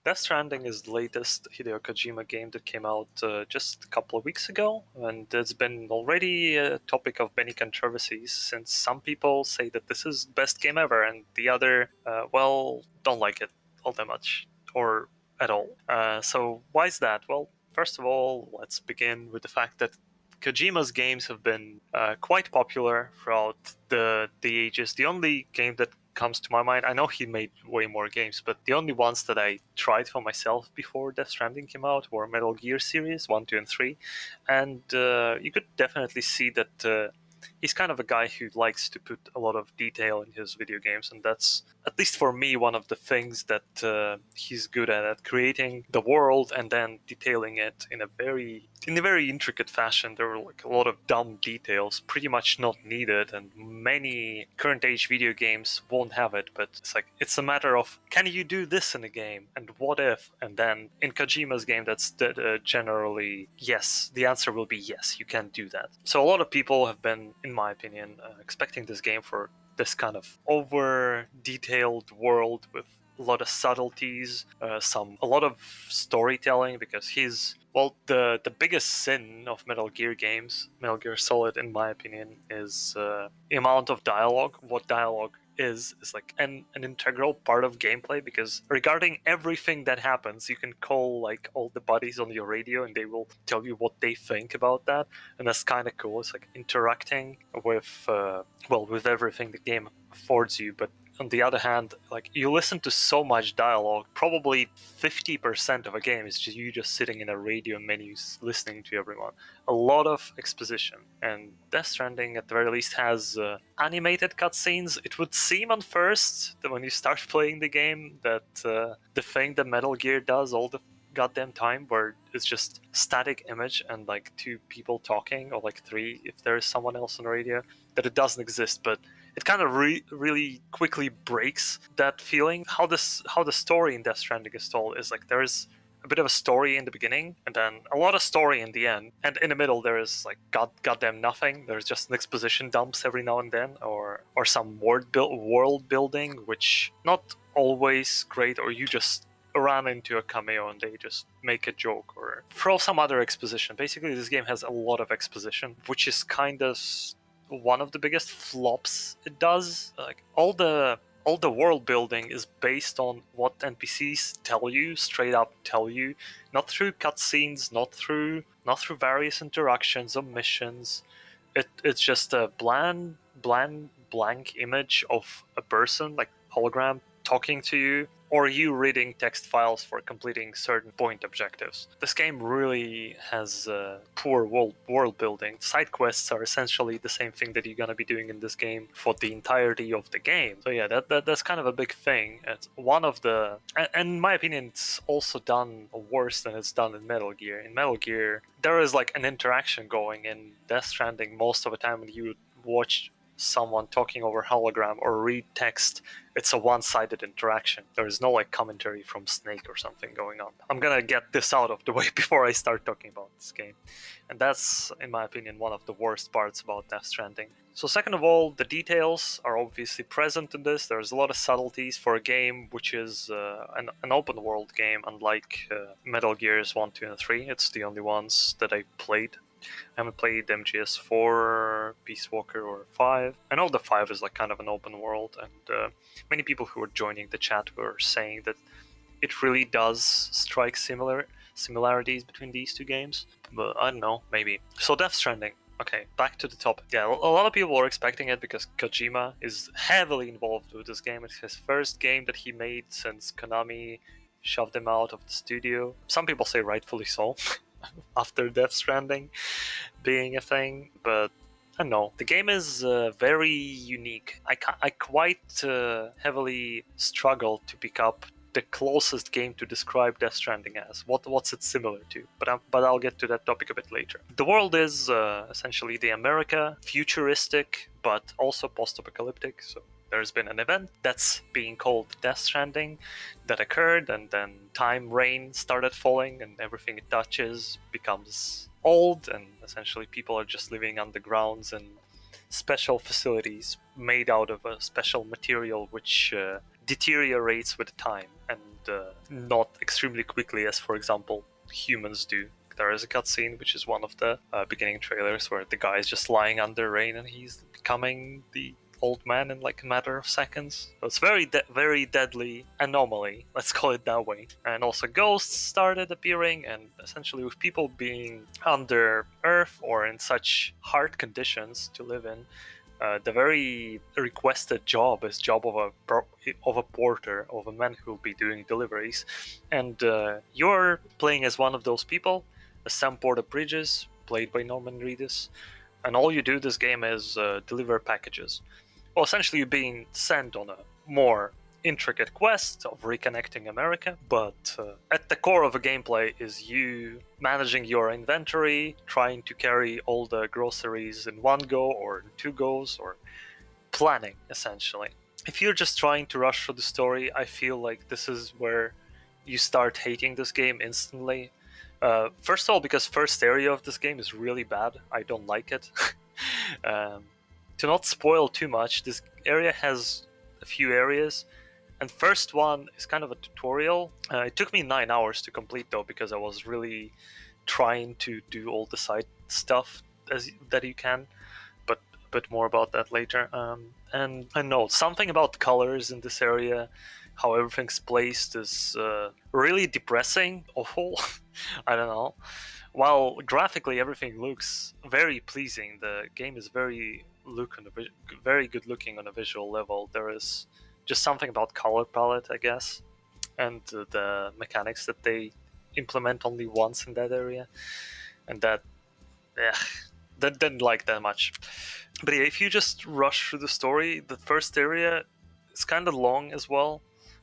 Death Stranding is the latest Hideo Kojima game that came out just a couple of weeks ago, and it's been already a topic of many controversies since some people say that this is the best game ever, and the other, don't like it all that much or at all. So why is that? Well, first of all, let's begin with the fact that Kojima's games have been quite popular throughout the ages. The only game that comes to my mind, I know he made way more games, but the only ones that I tried for myself before Death Stranding came out were Metal Gear series 1, 2, and 3. And you could definitely see that he's kind of a guy who likes to put a lot of detail in his video games, and that's, at least for me, one of the things that he's good at creating the world and then detailing it in a very intricate fashion. There were like a lot of dumb details, pretty much not needed, and many current age video games won't have it. But it's a matter of, can you do this in a game, and what if? And then in Kojima's game, that's generally yes. The answer will be yes, you can do that. So a lot of people have been, in my opinion, expecting this game for this kind of over detailed world with a lot of subtleties, a lot of storytelling, because the biggest sin of Metal Gear games, Metal Gear Solid, in my opinion, is the amount of dialogue. What dialogue is like an integral part of gameplay, because regarding everything that happens, you can call like all the buddies on your radio and they will tell you what they think about that, and that's kind of cool. It's like interacting with everything the game affords you. But on the other hand, like, you listen to so much dialogue, probably 50% of a game is just you just sitting in a radio menus listening to everyone. A lot of exposition. And Death Stranding, at the very least, has animated cutscenes. It would seem on first that when you start playing the game that the thing that Metal Gear does all the goddamn time, where it's just static image and like two people talking, or like three if there is someone else on the radio, that it doesn't exist. But it kind of really quickly breaks that feeling. How the story in Death Stranding is told is like, there's a bit of a story in the beginning, and then a lot of story in the end, and in the middle there is like goddamn nothing. There's just an exposition dumps every now and then, or some world building, which not always great, or you just run into a cameo and they just make a joke or throw some other exposition. Basically, this game has a lot of exposition, which is kind of one of the biggest flops it does. Like, all the world building is based on what NPCs straight up tell you, not through cutscenes, not through various interactions or missions. It's just a blank image of a person, like hologram, talking to you, or you reading text files for completing certain point objectives. This game really has poor world building. Side quests are essentially the same thing that you're gonna be doing in this game for the entirety of the game. So yeah, that's kind of a big thing. It's one of the, and in my opinion, it's also done worse than it's done in Metal Gear. In Metal Gear, there is like an interaction going. In Death Stranding, most of the time when you watch someone talking over hologram or read text, it's a one-sided interaction. There is no like commentary from Snake or something going on. I'm gonna get this out of the way before I start talking about this game. And that's, in my opinion, one of the worst parts about Death Stranding. So second of all, the details are obviously present in this. There's a lot of subtleties for a game which is an open world game, unlike Metal Gears 1, 2, and 3. It's the only ones that I played. I haven't played MGS4, Peace Walker, or 5. I know the 5 is like kind of an open world, and many people who were joining the chat were saying that it really does strike similarities between these two games. But I don't know, maybe. So Death Stranding. Okay, back to the topic. Yeah, a lot of people were expecting it because Kojima is heavily involved with this game. It's his first game that he made since Konami shoved him out of the studio. Some people say rightfully so. After Death Stranding being a thing, but I don't know. The game is very unique. I quite heavily struggle to pick up the closest game to describe Death Stranding as. What's it similar to? But I'll get to that topic a bit later. The world is essentially the America, futuristic, but also post-apocalyptic. So there's been an event that's being called Death Stranding that occurred, and then rain started falling, and everything it touches becomes old, and essentially people are just living undergrounds and special facilities made out of a special material which deteriorates with time and not extremely quickly as, for example, humans do. There is a cutscene, which is one of the beginning trailers, where the guy is just lying under rain and he's becoming the old man in like a matter of seconds. So it's very deadly anomaly, let's call it that way. And also ghosts started appearing, and essentially with people being under earth or in such hard conditions to live in, the very requested job is job of a porter, of a man who will be doing deliveries, and you're playing as one of those people, as Sam Porter Bridges, played by Norman Reedus, and all you do this game is deliver packages. Well, essentially, you're being sent on a more intricate quest of reconnecting America, but at the core of the gameplay is you managing your inventory, trying to carry all the groceries in one go or in two goes, or planning, essentially. If you're just trying to rush through the story, I feel like this is where you start hating this game instantly. First of all, because first area of this game is really bad. I don't like it. To not spoil too much, this area has a few areas, and first one is kind of a tutorial. It took me 9 hours to complete though, because I was really trying to do all the side stuff that you can, but a bit more about that later. And I know something about colors in this area, how everything's placed is really depressing, awful. I don't know. While graphically everything looks very pleasing, the game is very very good looking on a visual level. There is just something about color palette, I guess, and the mechanics that they implement only once in that area, and yeah, that didn't like that much. But yeah, if you just rush through the story, the first area is kind of long as well,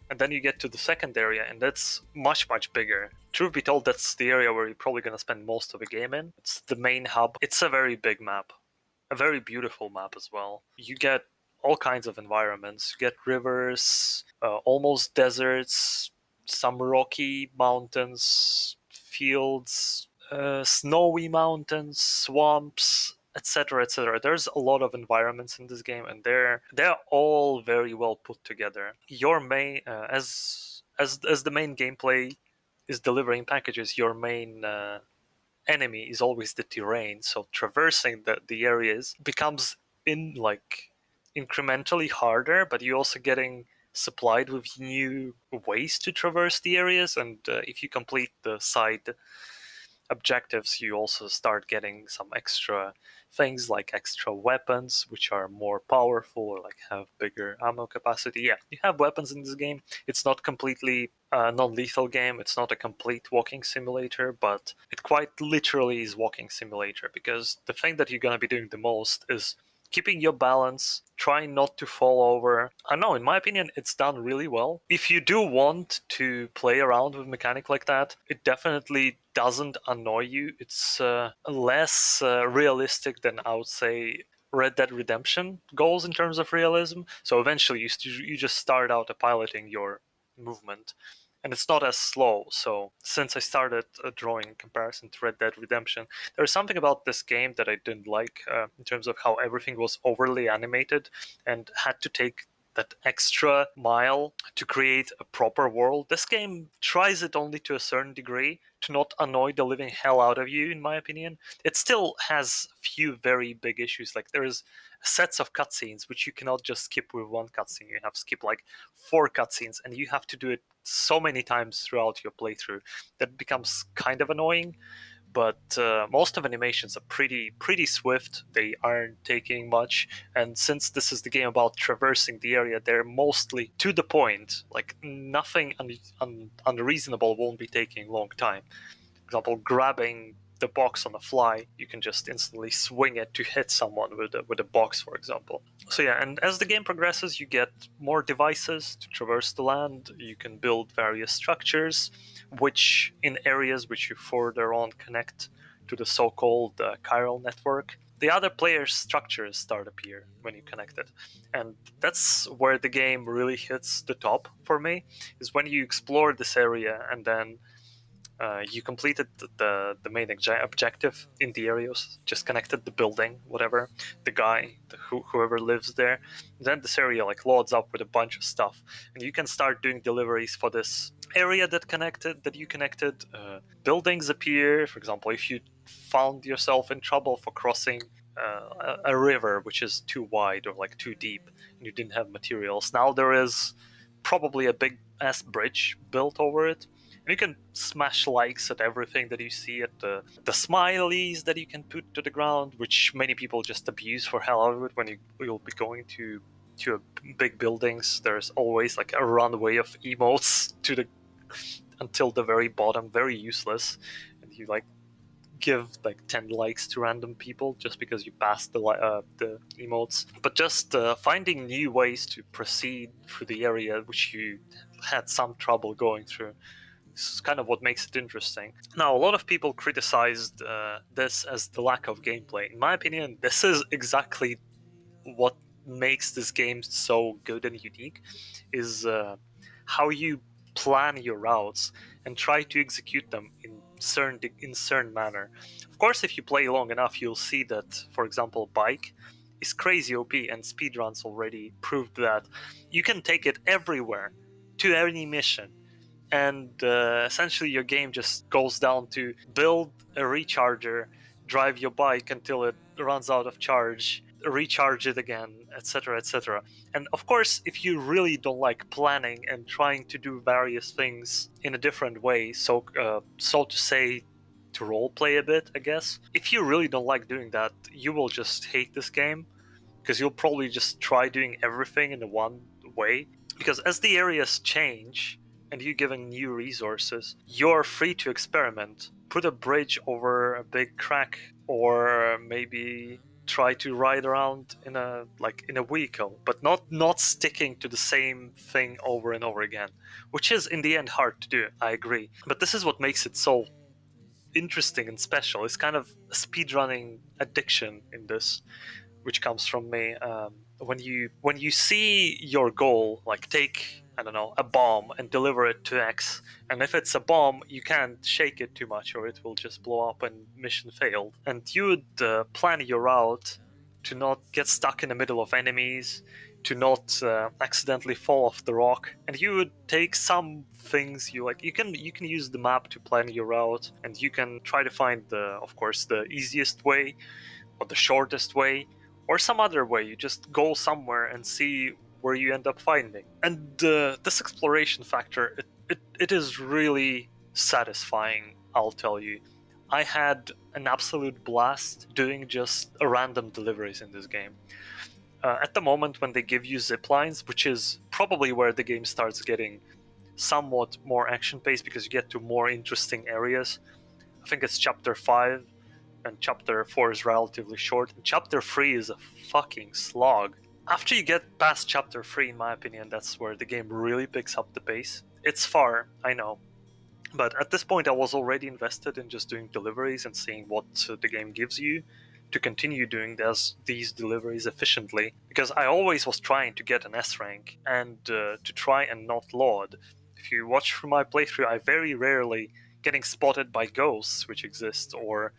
and then you get to the second area, and that's much bigger. Truth be told, that's the area where you're probably going to spend most of the game in. It's the main hub. It's a very big map, a very beautiful map as well. You get all kinds of environments. You get rivers, almost deserts, some rocky mountains, fields, snowy mountains, swamps, etc., etc. There's a lot of environments in this game, and they're all very well put together. Your main as the main gameplay is delivering packages, your main enemy is always the terrain. So traversing the areas becomes in like incrementally harder, but you're also getting supplied with new ways to traverse the areas, and if you complete the side objectives, you also start getting some extra things like extra weapons, which are more powerful or like have bigger ammo capacity. Yeah, you have weapons in this game. It's not completely non-lethal game. It's not a complete walking simulator, but it quite literally is walking simulator, because the thing that you're gonna be doing the most is keeping your balance, trying not to fall over. I know, in my opinion, it's done really well. If you do want to play around with mechanic like that, it definitely doesn't annoy you. It's less realistic than, I would say, Red Dead Redemption goals in terms of realism. So eventually you just start out piloting your movement, and it's not as slow. So since I started drawing in comparison to Red Dead Redemption, there's something about this game that I didn't like in terms of how everything was overly animated and had to take that extra mile to create a proper world. This game tries it only to a certain degree to not annoy the living hell out of you, in my opinion. It still has a few very big issues. Like there's sets of cutscenes which you cannot just skip with one cutscene. You have to skip like 4 cutscenes, and you have to do it so many times throughout your playthrough that becomes kind of annoying. But most of animations are pretty swift. They aren't taking much, and since this is the game about traversing the area, they're mostly to the point. Like nothing unreasonable won't be taking a long time. For example, grabbing the box on the fly, you can just instantly swing it to hit someone with a box, for example. So yeah, and as the game progresses, you get more devices to traverse the land. You can build various structures, which in areas which you further on connect to the so-called chiral network. The other player's structures start appear when you connect it, and that's where the game really hits the top for me. Is when you explore this area and then You completed the main objective in the areas, just connected the building, whatever, the guy, whoever lives there. Then this area like loads up with a bunch of stuff, and you can start doing deliveries for this area that you connected. Buildings appear. For example, if you found yourself in trouble for crossing a river which is too wide or like too deep, and you didn't have materials, now there is probably a big ass bridge built over it. And you can smash likes at everything that you see, at the smileys that you can put to the ground, which many people just abuse for hell out of it. When you'll be going to big buildings, there's always like a runway of emotes to the until the very bottom, very useless, and you like give like 10 likes to random people just because you passed the emotes. But just finding new ways to proceed through the area which you had some trouble going through is kind of what makes it interesting. Now, a lot of people criticized this as the lack of gameplay. In my opinion, this is exactly what makes this game so good and unique, is how you plan your routes and try to execute them in certain manner. Of course, if you play long enough, you'll see that, for example, bike is crazy OP, and speedruns already proved that you can take it everywhere to any mission, and essentially your game just goes down to build a recharger, drive your bike until it runs out of charge, recharge it again, etc., etc. And of course, if you really don't like planning and trying to do various things in a different way, so to say, to role play a bit, I guess, if you really don't like doing that, you will just hate this game, because you'll probably just try doing everything in the one way. Because as the areas change and you're given new resources, you're free to experiment. Put a bridge over a big crack, or maybe try to ride around in a vehicle, but not sticking to the same thing over and over again, which is in the end hard to do. I agree, but this is what makes it so interesting and special. It's kind of a speedrunning addiction in this, which comes from me. When you see your goal, like take, I don't know, a bomb and deliver it to X, and if it's a bomb, you can't shake it too much, or it will just blow up and mission failed. And you would plan your route to not get stuck in the middle of enemies, to not accidentally fall off the rock, and you would take some things you like. You can use the map to plan your route, and you can try to find of course, the easiest way or the shortest way, or some other way. You just go somewhere and see where you end up finding. And this exploration factor, it is really satisfying, I'll tell you. I had an absolute blast doing just random deliveries in this game. At the moment when they give you zip lines, which is probably where the game starts getting somewhat more action-paced, because you get to more interesting areas. I think it's chapter 5, and chapter 4 is relatively short, and chapter 3 is a fucking slog. After you get past chapter 3, in my opinion, that's where the game really picks up the pace. It's far, I know, but at this point I was already invested in just doing deliveries and seeing what the game gives you to continue doing these deliveries efficiently, because I always was trying to get an S rank and to try and not load. If you watch through my playthrough, I very rarely getting spotted by ghosts which exist, or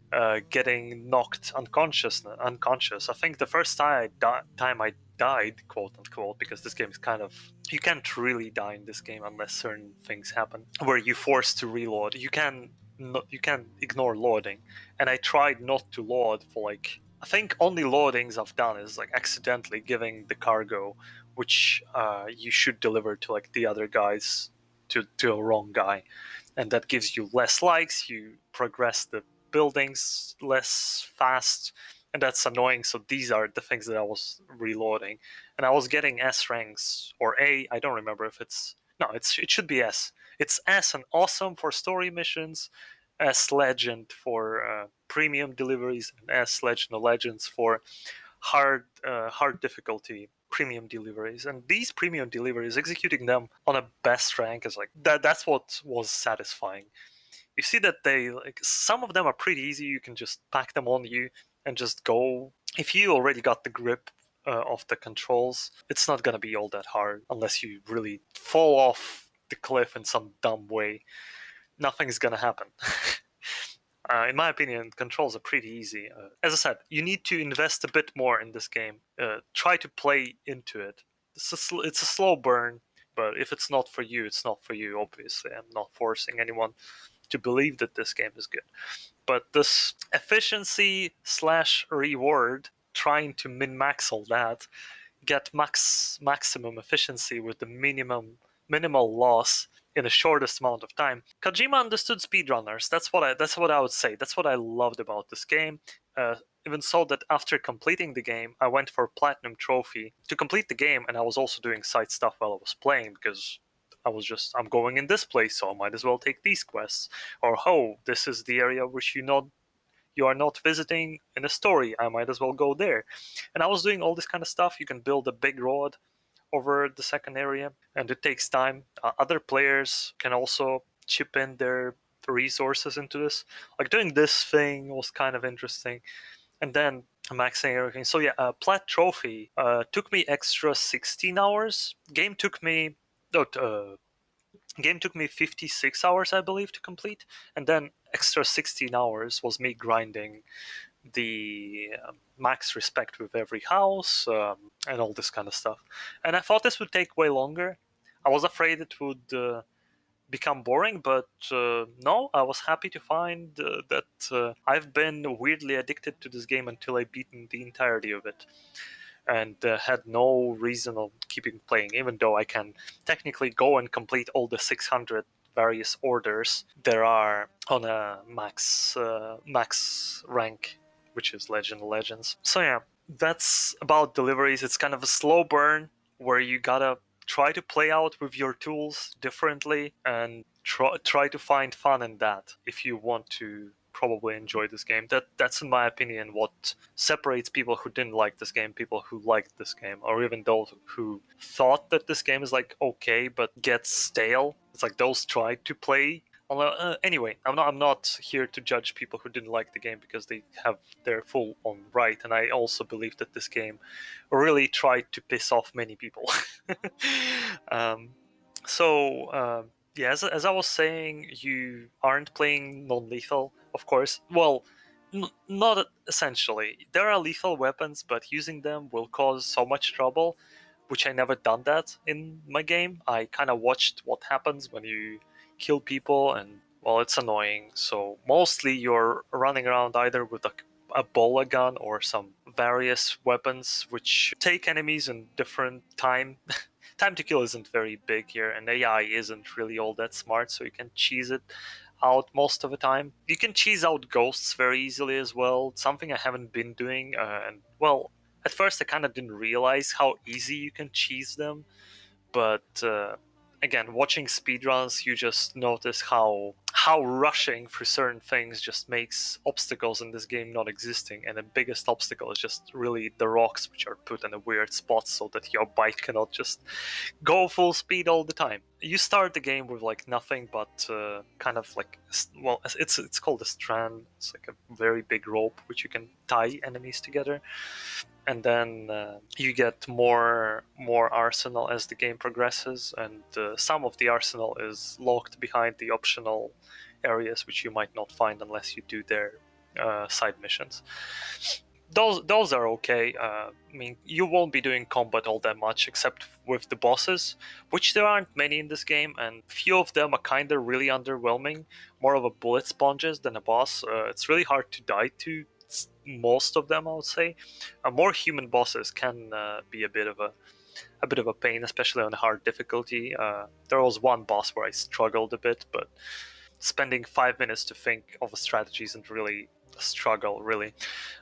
getting knocked unconscious. I think the first time I died, quote unquote, because this game is kind of, you can't really die in this game unless certain things happen where you're forced to reload. You can ignore loading, and I tried not to load for like, I think only loadings I've done is like accidentally giving the cargo, which you should deliver to like the other guys, to a wrong guy, and that gives you less likes. You progress the buildings less fast, and that's annoying. So these are the things that I was reloading, and I was getting S ranks, or A. I don't remember if it's, no, it should be S. It's S and awesome for story missions, S legend for premium deliveries, and S legend of legends for hard difficulty premium deliveries. And these premium deliveries, executing them on a best rank is like that's what was satisfying. You see that they, like, some of them are pretty easy. You can just pack them on you and just go. If you already got the grip of the controls, it's not gonna be all that hard unless you really fall off the cliff in some dumb way. nothing's gonna happen. In my opinion, controls are pretty easy. As I said, you need to invest a bit more in this game. Try to play into it. It's a slow burn, but if it's not for you, it's not for you, obviously. I'm not forcing anyone to believe that this game is good. But this efficiency slash reward, trying to min-max all that, get maximum efficiency with the minimal loss in the shortest amount of time. Kojima understood speedrunners. That's what I would say. That's what I loved about this game. Even so that after completing the game, I went for platinum trophy to complete the game, and I was also doing side stuff while I was playing because I'm going in this place, so I might as well take these quests. Or oh, this is the area which you are not visiting in a story. I might as well go there. And I was doing all this kind of stuff. You can build a big road over the second area, and it takes time. Other players can also chip in their resources into this. Like doing this thing was kind of interesting, and then maxing everything. So yeah, plat trophy took me extra 16 hours. No, game took me 56 hours, I believe, to complete, and then extra 16 hours was me grinding the max respect with every house, and all this kind of stuff. And I thought this would take way longer. I was afraid it would become boring, but no, I was happy to find that I've been weirdly addicted to this game until I beaten the entirety of it, and had no reason of keeping playing, even though I can technically go and complete all the 600 various orders there are on a max rank, which is Legend of Legends. So yeah, that's about deliveries. It's kind of a slow burn where you gotta try to play out with your tools differently and try to find fun in that if you want to probably enjoy this game. That's in my opinion what separates people who didn't like this game, people who liked this game, or even those who thought that this game is like okay but gets stale. It's like those tried to play. Anyway, I'm not here to judge people who didn't like the game because they have their full on right, and I also believe that this game really tried to piss off many people. um, so yeah, as I was saying, you aren't playing non-lethal, of course. Well, not essentially. There are lethal weapons, but using them will cause so much trouble, which I never done that in my game. I kind of watched what happens when you kill people, and well, it's annoying. So mostly you're running around either with a bola gun or some various weapons which take enemies in different time. Time to kill isn't very big here, and AI isn't really all that smart, so you can cheese it out most of the time. You can cheese out ghosts very easily as well, something I haven't been doing, and well, at first I kind of didn't realize how easy you can cheese them, but again, watching speedruns, you just notice how rushing through certain things just makes obstacles in this game not existing, and the biggest obstacle is just really the rocks which are put in a weird spot so that your bike cannot just go full speed all the time. You start the game with like nothing but kind of like, well, it's called a strand. It's like a very big rope which you can tie enemies together, and then you get more arsenal as the game progresses, and some of the arsenal is locked behind the optional areas which you might not find unless you do their side missions. Those are okay. I mean, you won't be doing combat all that much except with the bosses, which there aren't many in this game, and few of them are kind of really underwhelming. More of a bullet sponges than a boss. It's really hard to die to most of them, I would say. More human bosses can be a bit of a pain, especially on hard difficulty. There was one boss where I struggled a bit, but spending 5 minutes to think of a strategy isn't really a struggle, really.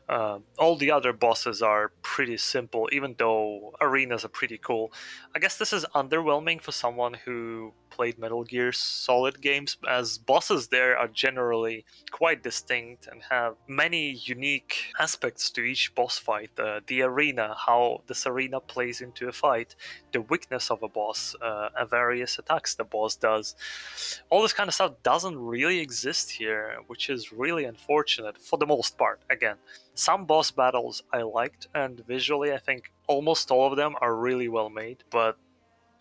All the other bosses are pretty simple, even though arenas are pretty cool. I guess this is underwhelming for someone who played Metal Gear Solid games, as bosses there are generally quite distinct and have many unique aspects to each boss fight. The arena, how this arena plays into a fight, the weakness of a boss, various attacks the boss does. All this kind of stuff doesn't really exist here, which is really unfortunate for the most part. Again, some boss battles I liked, and visually I think almost all of them are really well made, but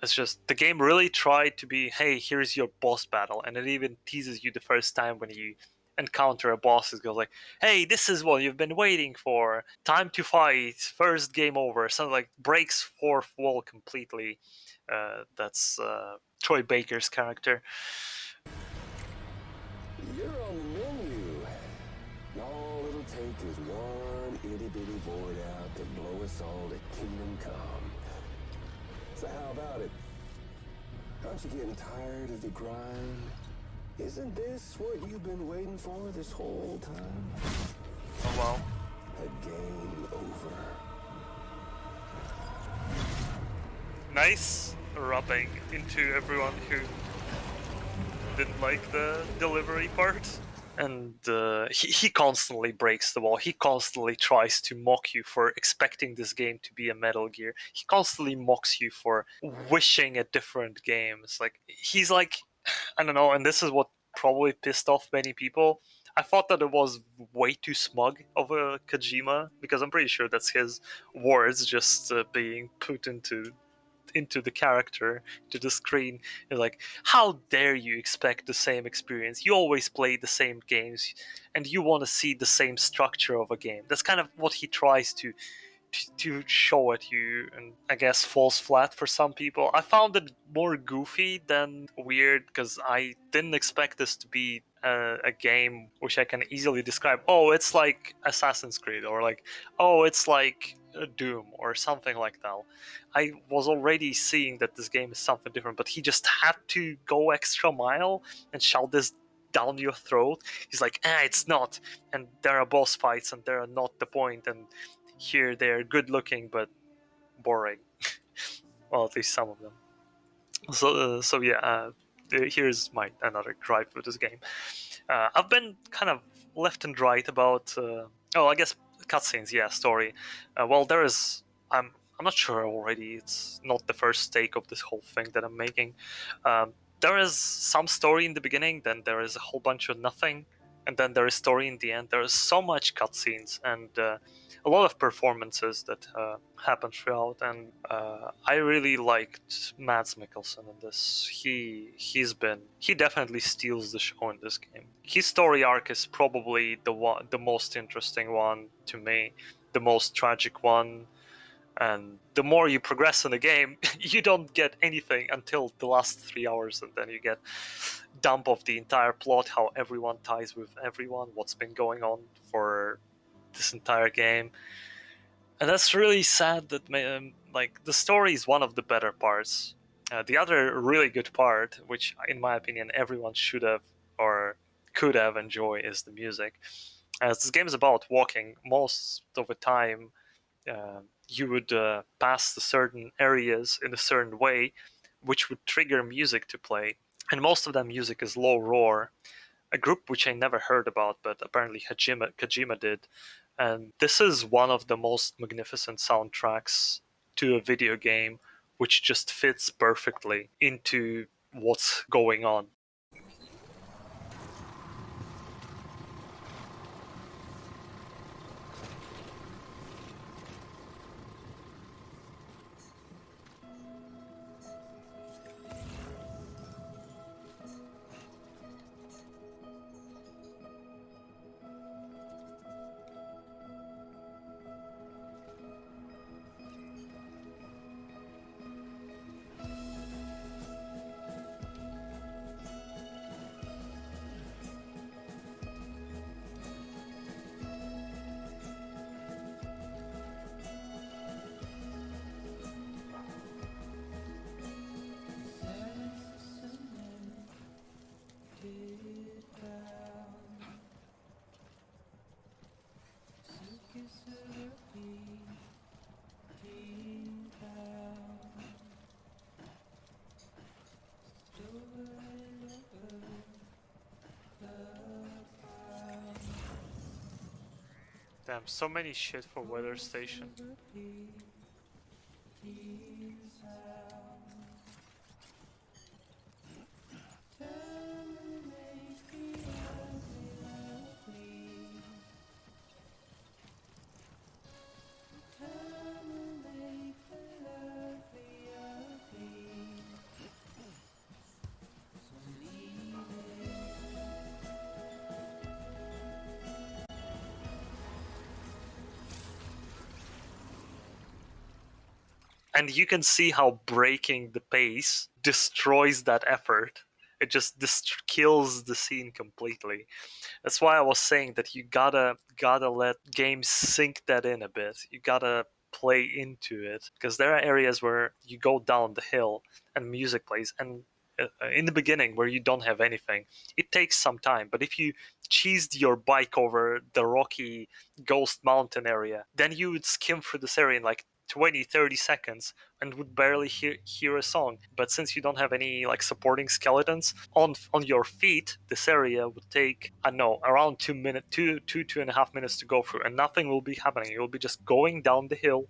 It's just the game really tried to be, hey, here's your boss battle, and it even teases you the first time when you encounter a boss. It goes like, hey, this is what you've been waiting for. Time to fight. First game over. Something like breaks fourth wall completely. That's Troy Baker's character. You're on the menu. All it'll take is one itty-bitty void out to blow us all to kingdom come. So how about it? Aren't you getting tired of the grind? Isn't this what you've been waiting for this whole time? Oh well. A game over. Nice rubbing into everyone who didn't like the delivery part. And he constantly breaks the wall. He constantly tries to mock you for expecting this game to be a Metal Gear. He constantly mocks you for wishing a different game. It's like, he's like, I don't know, and this is what probably pissed off many people. I thought that it was way too smug of a Kojima, because I'm pretty sure that's his words just being put into the character, to the screen. You're like, how dare you expect the same experience? You always play the same games, and you want to see the same structure of a game. That's kind of what he tries to show at you, and I guess falls flat for some people. I found it more goofy than weird, because I didn't expect this to be a game which I can easily describe. Oh, it's like Assassin's Creed, or like, oh, it's like Doom, or something like that. I was already seeing that this game is something different, but he just had to go extra mile and shout this down your throat. He's like, it's not, and there are boss fights, and they're not the point, and here they're good looking but boring. Well, at least some of them. So yeah, here's my another gripe with this game. I've been kind of left and right about. I guess cutscenes. Yeah, story. Well, there is. I'm not sure already. It's not the first take of this whole thing that I'm making. There is some story in the beginning, then there is a whole bunch of nothing, and then there is story in the end. There is so much cutscenes and a lot of performances that happen throughout, and I really liked Mads Mikkelsen in this. He definitely steals the show in this game. His story arc is probably the most interesting one to me, the most tragic one. And the more you progress in the game, you don't get anything until the last 3 hours, and then you get dump of the entire plot, how everyone ties with everyone, what's been going on for this entire game. And that's really sad that like the story is one of the better parts. The other really good part, which in my opinion everyone should have or could have enjoyed, is the music. As this game is about walking, most of the time you would pass the certain areas in a certain way, which would trigger music to play. And most of that music is low roar, a group which I never heard about, but apparently Kojima did. And this is one of the most magnificent soundtracks to a video game, which just fits perfectly into what's going on. Damn, so many shit for Weather Station. And you can see how breaking the pace destroys that effort. It just kills the scene completely. That's why I was saying that you gotta let games sink that in a bit. You gotta play into it, because there are areas where you go down the hill and music plays, and in the beginning where you don't have anything, it takes some time. But if you cheesed your bike over the rocky ghost mountain area, then you would skim through this area in like 20-30 seconds and would barely hear a song. But since you don't have any like supporting skeletons on your feet, this area would take, I don't know, around 2 minutes, 2.5 minutes to go through, and nothing will be happening. You'll be just going down the hill,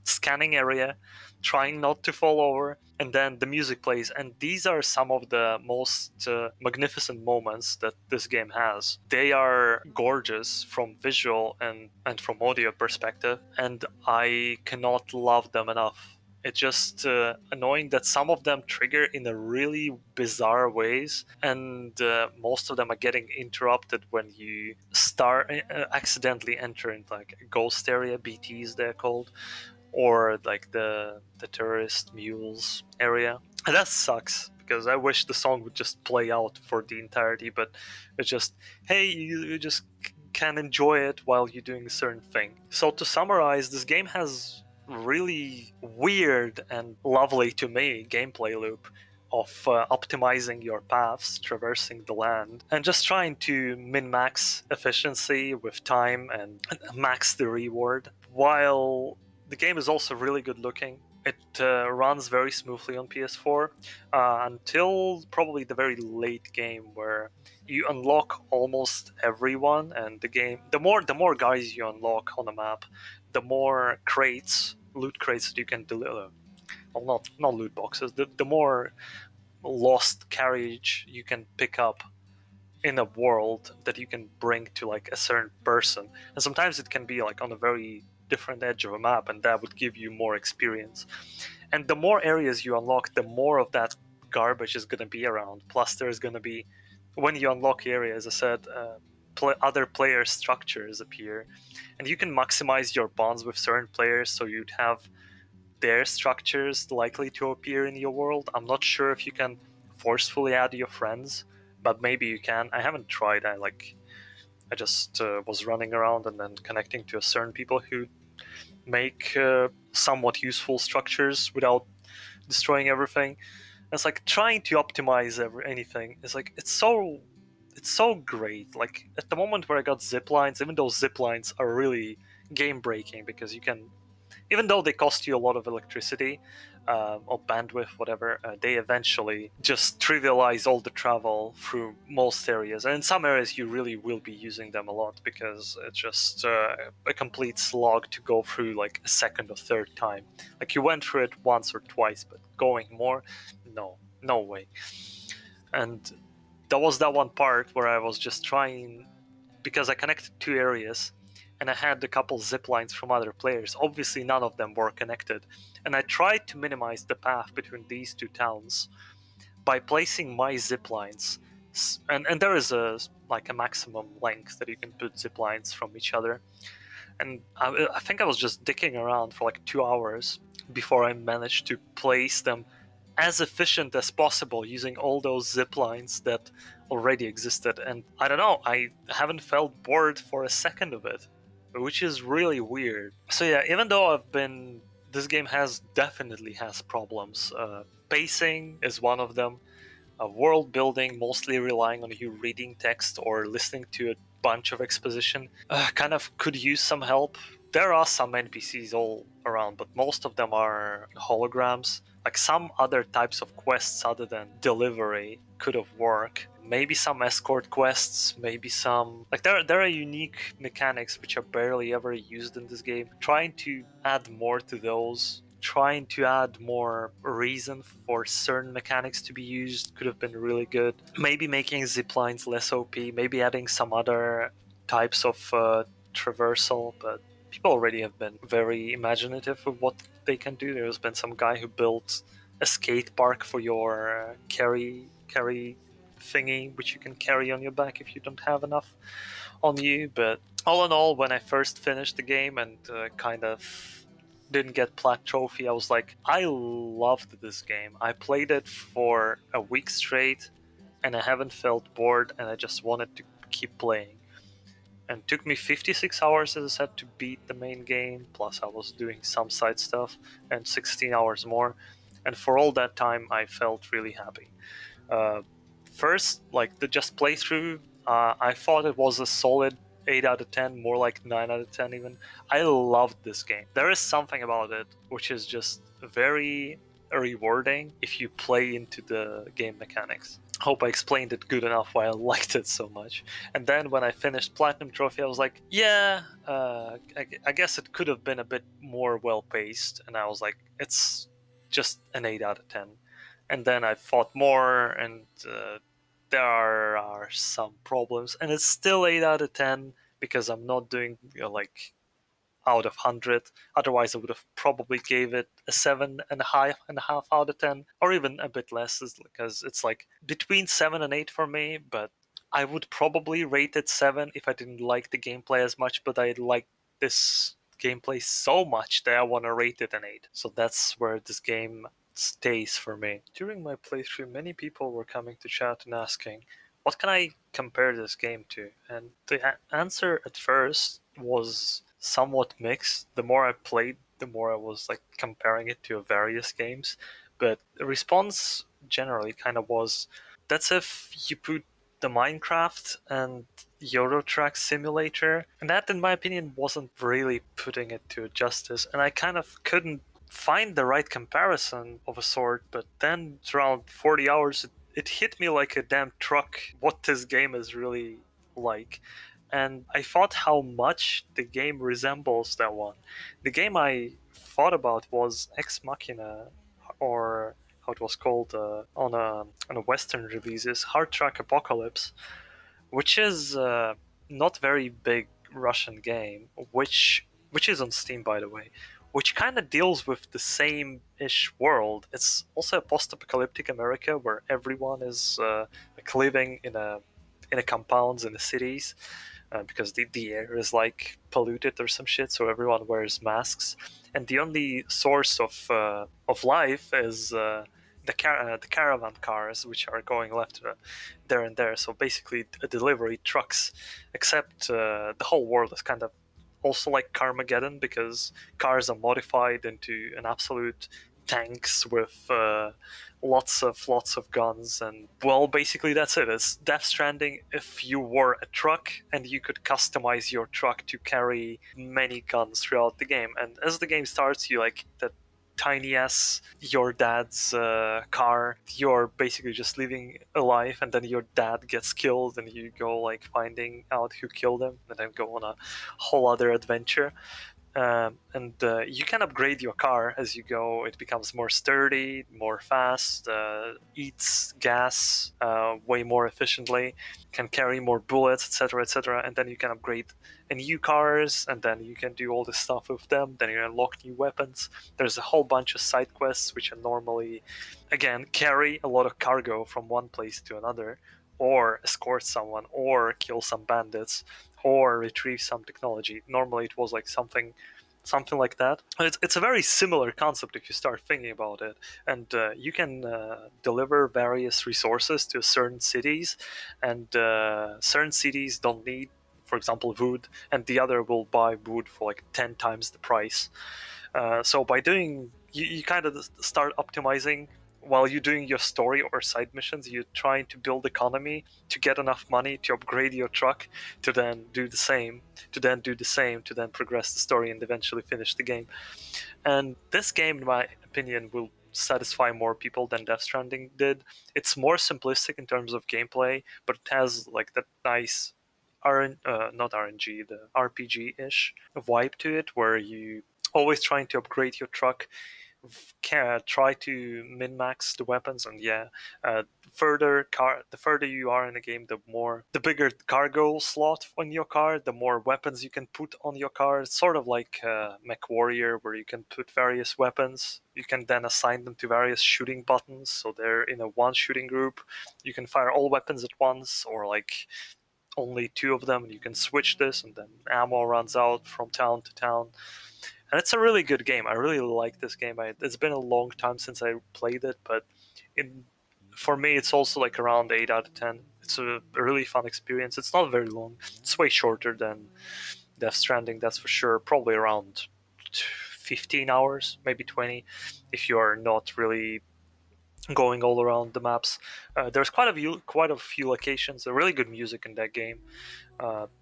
scanning area, trying not to fall over, and then the music plays. And these are some of the most magnificent moments that this game has. They are gorgeous from visual and from audio perspective, and I cannot love them enough. It's just annoying that some of them trigger in a really bizarre ways, and most of them are getting interrupted when you start accidentally enter into like a ghost area, BTs they're called, or like the tourist mules area. And that sucks, because I wish the song would just play out for the entirety, but it's just, hey, you just can enjoy it while you're doing a certain thing. So to summarize, this game has really weird and lovely to me gameplay loop of optimizing your paths, traversing the land, and just trying to min-max efficiency with time and max the reward. While the game is also really good looking, it runs very smoothly on PS4 until probably the very late game, where you unlock almost everyone, and the more guys you unlock on the map, the more loot crates that you can deliver. Well, not loot boxes. The more lost carriage you can pick up in a world that you can bring to like a certain person. And sometimes it can be like on a very different edge of a map, and that would give you more experience. And the more areas you unlock, the more of that garbage is going to be around. Plus there's going to be, when you unlock areas, as I said, other player structures appear, and you can maximize your bonds with certain players, so you'd have their structures likely to appear in your world. I'm not sure if you can forcefully add your friends, but maybe you can. I haven't tried. I just was running around and then connecting to certain people who make somewhat useful structures without destroying everything. It's like trying to optimize anything. It's so great. Like at the moment where I got zip lines, even though zip lines are really game breaking, because you can, even though they cost you a lot of electricity or bandwidth, whatever, they eventually just trivialize all the travel through most areas. And in some areas, you really will be using them a lot, because it's just a complete slog to go through like a second or third time. Like you went through it once or twice, but going more, no way. And that was that one part where I was just trying, because I connected two areas and I had a couple zip lines from other players. Obviously, none of them were connected. And I tried to minimize the path between these two towns by placing my zip lines. And there is a maximum length that you can put zip lines from each other. And I think I was just dicking around for like 2 hours before I managed to place them as efficient as possible using all those zip lines that already existed. And I don't know, I haven't felt bored for a second of it, which is really weird. So yeah, even though this game definitely has problems. Pacing is one of them. World building, mostly relying on you reading text or listening to a bunch of exposition, kind of could use some help. There are some NPCs all around, but most of them are holograms. Like some other types of quests other than delivery could have worked. Maybe some escort quests, maybe some like there are unique mechanics which are barely ever used in this game. Trying to add more to those, trying to add more reason for certain mechanics to be used could have been really good. Maybe making ziplines less OP, maybe adding some other types of traversal, but people already have been very imaginative of what they can do. There's been some guy who built a skate park for your carry thingy, which you can carry on your back if you don't have enough on you. But all in all, when I first finished the game and kind of didn't get Plat Trophy, I was like, I loved this game. I played it for a week straight, and I haven't felt bored, and I just wanted to keep playing. And it took me 56 hours, as I said, to beat the main game, plus I was doing some side stuff, and 16 hours more. And for all that time, I felt really happy. Uh, First, like the just playthrough, I thought it was a solid 8 out of 10, more like 9 out of 10 even. I loved this game. There is something about it which is just very rewarding if you play into the game mechanics. Hope I explained it good enough why I liked it so much. And then when I finished Platinum Trophy, I was like, yeah, I guess it could have been a bit more well paced. And I was like, it's just an 8 out of 10. And then I fought more, and there are some problems, and it's still 8 out of 10 because I'm not doing like out of 100. Otherwise, I would have probably gave it a 7.5 out of 10, or even a bit less, because it's like between 7 and 8 for me. But I would probably rate it 7 if I didn't like the gameplay as much, but I like this gameplay so much that I want to rate it an 8. So that's where this game stays for me. During my playthrough, many people were coming to chat and asking, what can I compare this game to? And the answer at first was somewhat mixed. The more I played, the more I was like comparing it to various games. But the response generally kind of was, that's if you put the Minecraft and Euro Truck Simulator, and that, in my opinion, wasn't really putting it to justice. And I kind of couldn't find the right comparison of a sort. But then, around 40 hours, it hit me like a damn truck what this game is really like. And I thought how much the game resembles that one. The game I thought about was Ex Machina, or how it was called on a Western releases, Hard Track Apocalypse, which is not very big Russian game, which is on Steam, by the way, which kind of deals with the same-ish world. It's also a post-apocalyptic America where everyone is like living in a compounds in the cities, because the air is like polluted or some shit, so everyone wears masks, and the only source of life is the caravan cars, which are going left there and there. So basically, delivery trucks. Except the whole world is kind of also like Carmageddon, because cars are modified into an absolute tanks with lots of guns. And well, basically that's it. It's Death Stranding if you were a truck and you could customize your truck to carry many guns throughout the game. And as the game starts, you like that tiny ass your dad's car. You're basically just living a life, and then your dad gets killed, and you go like finding out who killed him, and then go on a whole other adventure. And you can upgrade your car as you go. It becomes more sturdy, more fast, eats gas way more efficiently, can carry more bullets, etc., etc. And then you can upgrade new cars, and then you can do all this stuff with them. Then you unlock new weapons. There's a whole bunch of side quests which are normally, again, carry a lot of cargo from one place to another, or escort someone, or kill some bandits, or retrieve some technology. Normally, it was like something like that. It's a very similar concept if you start thinking about it. And you can deliver various resources to certain cities, and certain cities don't need, for example, wood, and the other will buy wood for like 10 times the price. So by doing, you kind of start optimizing while you're doing your story or side missions. You're trying to build economy to get enough money to upgrade your truck, to then do the same, to then do the same, to then progress the story and eventually finish the game. And this game, in my opinion, will satisfy more people than Death Stranding did. It's more simplistic in terms of gameplay, but it has like that nice not RNG, the RPG-ish vibe to it, where you always trying to upgrade your truck, try to min max the weapons. And yeah, the further you are in the game, the bigger cargo slot on your car, the more weapons you can put on your car. It's sort of like Mech Warrior, where you can put various weapons. You can then assign them to various shooting buttons, so they're in a one shooting group. You can fire all weapons at once, or like only two of them, and you can switch this, and then ammo runs out from town to town. and it's a really good game. I really like this game. It's been a long time since I played it, but in for me, it's also like around 8 out of 10. It's a really fun experience. It's not very long. It's way shorter than Death Stranding, that's for sure. Probably around 15 hours, maybe 20, if you are not really going all around the maps. There's quite a few locations. Really good music in that game.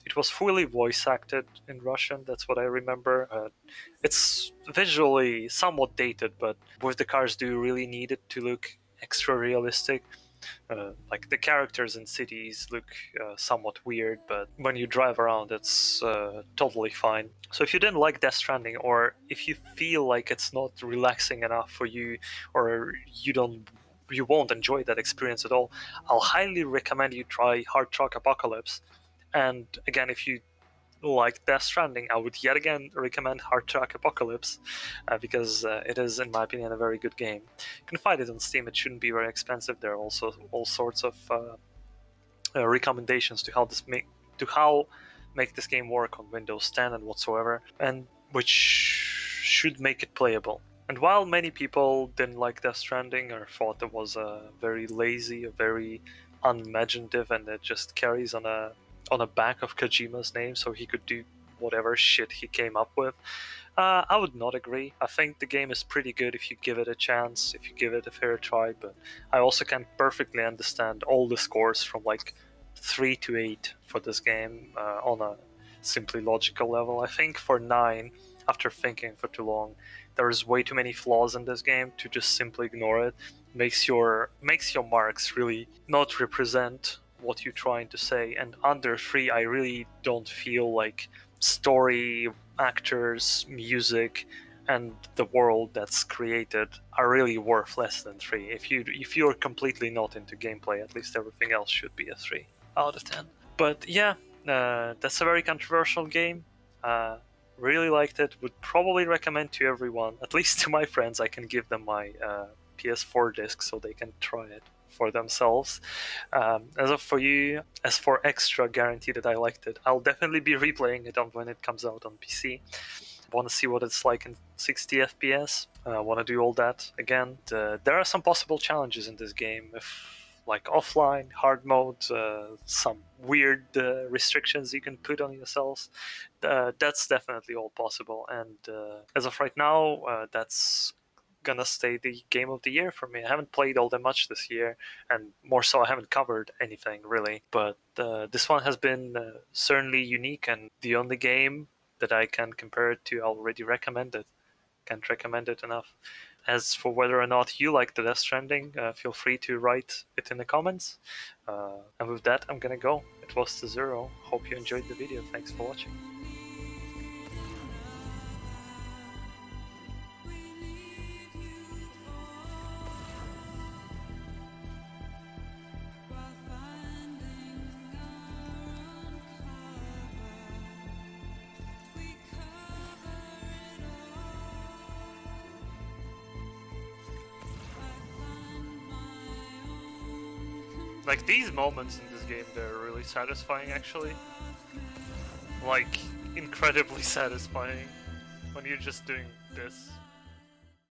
It was fully voice acted in Russian. That's what I remember. It's visually somewhat dated, but with the cars, do you really need it to look extra realistic? Like the characters in cities look somewhat weird, but when you drive around, it's totally fine. So if you didn't like Death Stranding, or if you feel like it's not relaxing enough for you, or you won't enjoy that experience at all, I'll highly recommend you try Hard Truck Apocalypse. And again, if you like Death Stranding, I would yet again recommend Hard Truck Apocalypse because it is, in my opinion, a very good game. You can find it on Steam. It shouldn't be very expensive. There are also all sorts of recommendations to how make this game work on Windows 10 and whatsoever, and which should make it playable. And while many people didn't like Death Stranding or thought it was very lazy, very unimaginative, and it just carries on a back of Kojima's name, so he could do whatever shit he came up with. I would not agree. I think the game is pretty good if you give it a chance, if you give it a fair try, but I also can perfectly understand all the scores from like 3 to 8 for this game on a simply logical level. I think for 9, after thinking for too long, there's way too many flaws in this game to just simply ignore it. Makes your marks really not represent what you're trying to say. And under 3, I really don't feel like story, actors, music, and the world that's created are really worth less than 3. If you're completely not into gameplay, at least everything else should be a 3 out of 10. But yeah, that's a very controversial game. Really liked it. Would probably recommend to everyone, at least to my friends. I can give them my PS4 disc so they can try it for themselves. As for extra guarantee that I liked it, I'll definitely be replaying it when it comes out on PC. Want to see what it's like in 60 FPS. Want to do all that again. There are some possible challenges in this game, like offline, hard mode, some weird restrictions you can put on yourselves. That's definitely all possible. And as of right now, that's gonna stay the game of the year for me. I haven't played all that much this year, and more so, I haven't covered anything really. But this one has been certainly unique, and the only game that I can compare it to, I already recommend it. Can't recommend it enough. As for whether or not you like the Death Stranding, feel free to write it in the comments. And with that, I'm gonna go. It was to Zero. Hope you enjoyed the video. Thanks for watching. Like, these moments in this game, they're really satisfying, actually. Like, incredibly satisfying when you're just doing this.